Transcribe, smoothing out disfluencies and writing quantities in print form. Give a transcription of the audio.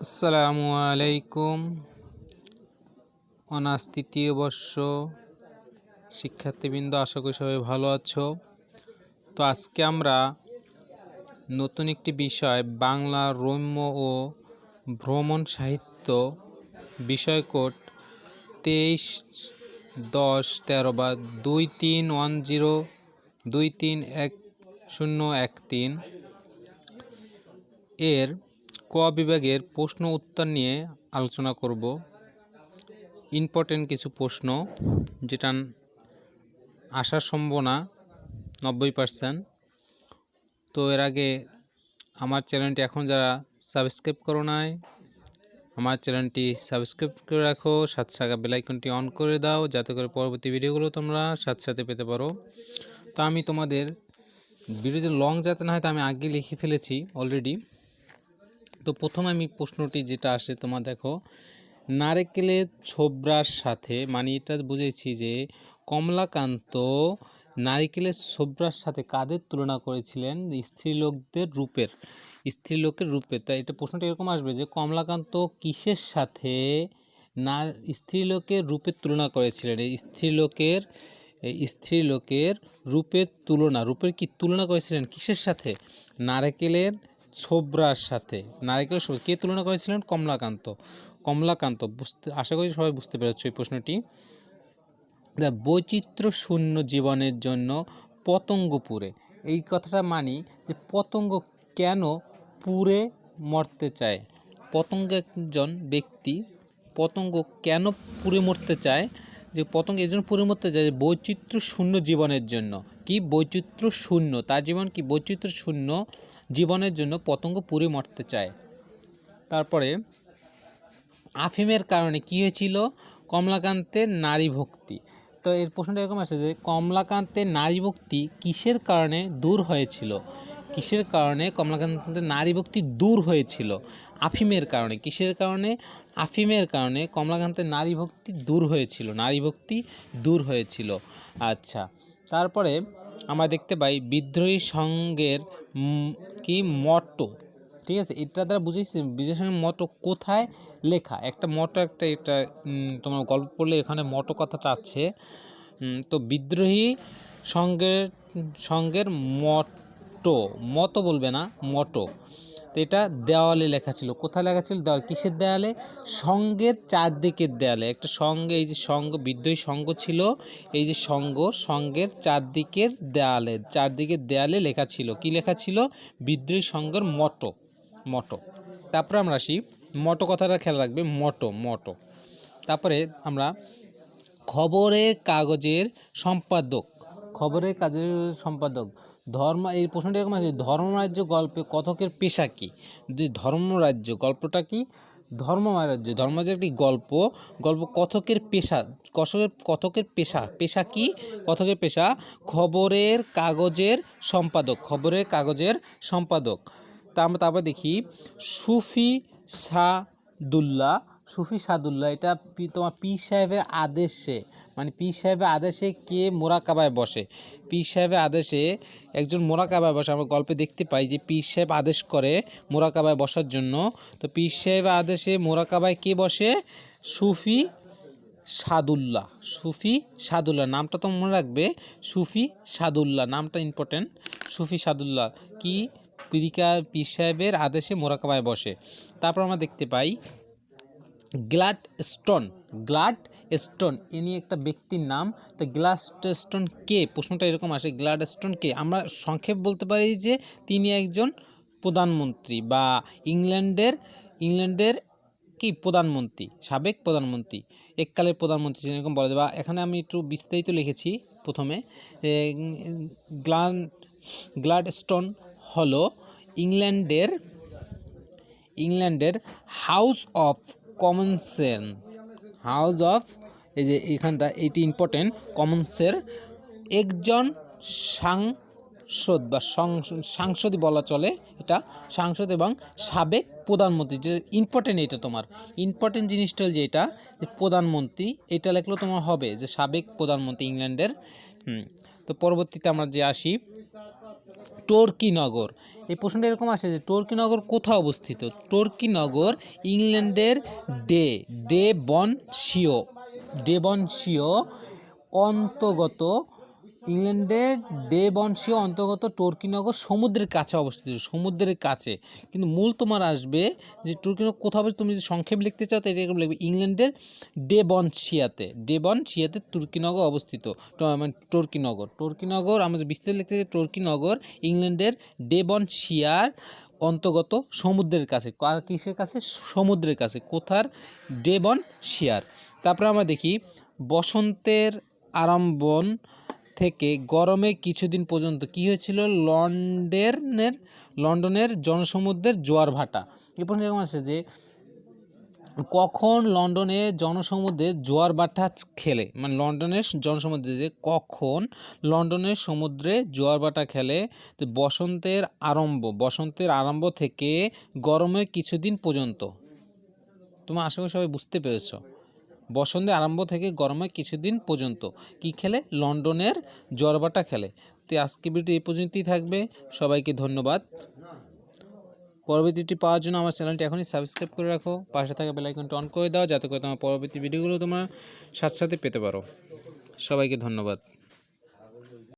আসসালামু আলাইকুম। অনার্স তৃতীয় বর্ষ শিক্ষার্থীবৃন্দ, আশা করি সবাই ভালো আছো। তো আজকে আমরা নতুন একটি বিষয় বাংলা রম্য ও ভ্রমণ সাহিত্য বিষয়কোড 23-10-13 বা 2310231013 এর ক বিভাগের প্রশ্ন উত্তর নিয়ে আলোচনা করব। ইম্পর্টেন্ট কিছু প্রশ্ন যেটা আসার সম্ভাবনা 90%। তো এর আগে আমার চ্যানেলটি এখন যারা সাবস্ক্রাইব করো নাই, আমার চ্যানেলটি সাবস্ক্রাইব করে রাখো, সাথে সাথে বেল আইকনটি অন করে দাও, যাতে করে পরবর্তী ভিডিওগুলো তোমরা সাথে সাথে পেতে পারো। তো আমি তোমাদের ভিডিও যে লং যাতে না হয়, তা আমি আগে লিখে ফেলেছি অলরেডি। তো প্রথমে আমি প্রশ্নটি যেটা আসে তোমার দেখো, নারকেলের ছোবড়ার সাথে, মানে এটা বুঝেছি যে কমলাকান্ত নারিকেলের ছোবড়ার সাথে কাদের তুলনা করেছিলেন? স্ত্রীলোকের রূপের। তাই এটা প্রশ্নটা এরকম আসবে যে কমলাকান্ত কিসের সাথে না স্ত্রীলোকের রূপের তুলনা করেছিলেন? এই স্ত্রীলোকের রূপের কি তুলনা করেছিলেন কিসের সাথে? নারকেলের ছোবড়ার সাথে। নারকেলের ছোবড়া কে তুলনা করেছিলেন? কমলাকান্ত। আশা করি সবাই বুঝতে পেরেছো এই প্রশ্নটি। বৈচিত্র্য শূন্য জীবনের জন্য পতঙ্গ পুড়ে, এই কথাটা মানি যে পতঙ্গ কেন পুড়ে মরতে চায়? একজন ব্যক্তি পতঙ্গ কেন পুড়ে মরতে চায়? যে পতঙ্গ এই জন্য পুড়ে মরতে চায় যে বৈচিত্র্য শূন্য জীবনের জন্য। কি বৈচিত্র্য শূন্য? তার জীবন কি বৈচিত্র্য শূন্য জীবনের জন্য পতঙ্গ পুড়ে মরতে চায়। তারপরে আফিমের কারণে কি হয়েছিল? কমলাকান্তের নারী ভক্তি। তো এর প্রশ্নটা এরকম আসে যে কমলাকান্তের নারী ভক্তি কিসের কারণে দূর হয়েছিল? কিসের কারণে কমলাকান্তের নারী ভক্তি দূর হয়েছিল? আফিমের কারণে। কিসের কারণে? আফিমের কারণে কমলাকান্তের নারী ভক্তি দূর হয়েছিল। আচ্ছা, তারপরে আমরা দেখতে পাই বিদ্রোহী সংঘের কি মটো, ঠিক আছে, এটা দ্বারা বুঝেছি বিদ্রোহী সংঘের মটো কোথায় লেখা? একটা মটো, এটা তোমার গল্প পড়লে এখানে মটো কথাটা আছে। তো বিদ্রোহী সংঘের মতো বলবে না, মটো। তো এটা দেওয়ালে লেখা ছিল। কোথায় লেখা ছিল? দেওয়াল। কিসের দেয়ালে? সংঘের চারদিকের দেয়ালে। একটা সঙ্গে, এই যে সংঘ, বিদ্রোহী সংঘ ছিল, এই যে সংঘের চারদিকের দেয়ালে লেখা ছিল। কি লেখা ছিল? বিদ্রোহী সংঘের মটো। তারপরে আমরা আসি মটো কথাটা খেয়াল রাখবে, মটো। তারপরে আমরা খবরের কাগজের সম্পাদক এই প্রশ্নটি এরকম আছে, ধর্মরাজ্য গল্পে কথকের পেশা কি? ধর্মরাজ্য গল্পটা কি? ধর্মরাজ্য একটি গল্প কথকের পেশা কি? কথকের পেশা খবরের কাগজের সম্পাদক। তারপর দেখি সুফি সাদুল্লাহ, এটা তোমার পীর সাহেবের আদেশে, মানে পীর সাহেবের আদেশে কে মোরাকাবায় বসে? পীর সাহেবের আদেশে একজন মোরাকাবায় বসে। আমরা গল্পে দেখতে পাই যে পীর সাহেব আদেশ করে মোরাকাবায় বসার জন্য। তো পীর সাহেবের আদেশে মোরাকাবায় কে বসে? সুফি সাদুল্লাহ নামটা তো মনে রাখবে। সুফি সাদুল্লাহ নামটা ইম্পর্টেন্ট। সুফি সাদুল্লাহ কি পীর সাহেবের আদেশে মোরাকাবায় বসে। তারপর আমরা দেখতে পাই গ্লাডস্টোন ইনি একটা ব্যক্তির নাম। তো গ্লাডস্টোন কে? প্রশ্নটা এরকম আসে, গ্লাডস্টোন কে? আমরা সংক্ষেপ বলতে পারি যে তিনি একজন প্রধানমন্ত্রী, বা ইংল্যান্ডের কি প্রধানমন্ত্রী, সাবেক প্রধানমন্ত্রী, এককালের প্রধানমন্ত্রী যেরকম বলা যায়। বা এখানে আমি একটু বিস্তারিত লিখেছি। প্রথমে গ্লাডস্টোন হলো ইংল্যান্ডের হাউস অফ এই যে এখানটা এটি ইম্পর্টেন্ট, কমন্সের একজন সাংসদ বলা চলে। এটা সাংসদ এবং সাবেক প্রধানমন্ত্রী, যে ইম্পর্টেন্ট, এটা তোমার ইম্পর্টেন্ট জিনিসটা যে এটা প্রধানমন্ত্রী, এটা লেখলেও তোমার হবে যে সাবেক প্রধানমন্ত্রী ইংল্যান্ডের। তো পরবর্তীতে আমরা যে আসি টর্কি নগর। এই প্রশ্নটা এরকম আসে যে টর্কি নগর কোথায় অবস্থিত? টর্কি নগর ইংল্যান্ডের ডেভনশিও অন্তর্গত, ইংল্যান্ডের ডেভনশিও অন্তর্গত টর্কি নগর সমুদ্রের কাছে অবস্থিত, সমুদ্রের কাছে। কিন্তু মূল তোমার আসবে যে টর্কি নগর কোথাও অবস্থিত, তুমি যদি সংক্ষেপ লিখতে চাও তো এরকম লিখবে ইংল্যান্ডের ডেভনশিয়াতে তুর্কি নগর অবস্থিত, মানে টর্কি নগর আমাদের বিস্তারিত লিখতে চাই, টর্কি নগর ইংল্যান্ডের ডেভনশিয়ার অন্তর্গত সমুদ্রের কাছে। কার কিসের কাছে? সমুদ্রের কাছে। কোথার? ডেভনশিয়ার। তারপরে আমরা দেখি বসন্তের আরম্ভন থেকে গরমে কিছুদিন পর্যন্ত কি হয়েছিল? লন্ডনের জনসমুদ্রের জোয়ার ভাটা। এই প্রশ্ন এরকম আছে যে কখন লন্ডনে জনসমুদ্রের জোয়ার ভাটা খেলে, মানে লন্ডনের জনসমুদ্রে যে কখন লন্ডনের সমুদ্রে জোয়ার ভাটা খেলে? তো বসন্তের আরম্ভ থেকে গরমের কিছুদিন পর্যন্ত। তোমরা আশা করি সবাই বুঝতে পেরেছো। বসন্তের আরম্ভ থেকে গরমের কিছুদিন পর্যন্ত কি খেলে? লন্ডনের জোয়ার ভাটা খেলে। তো আজকে ভিডিও এই পর্যন্তই থাকবে। সবাইকে ধন্যবাদ। পরবর্তীটি পাওয়ার জন্য আমার চ্যানেলটি এখনই সাবস্ক্রাইব করে রাখো, পাশে থাকা বেল আইকনটি অন করে দাও যাতে করে তোমার পরবর্তী ভিডিওগুলো তোমার সাথে সাথে পেতে পারো। সবাইকে ধন্যবাদ।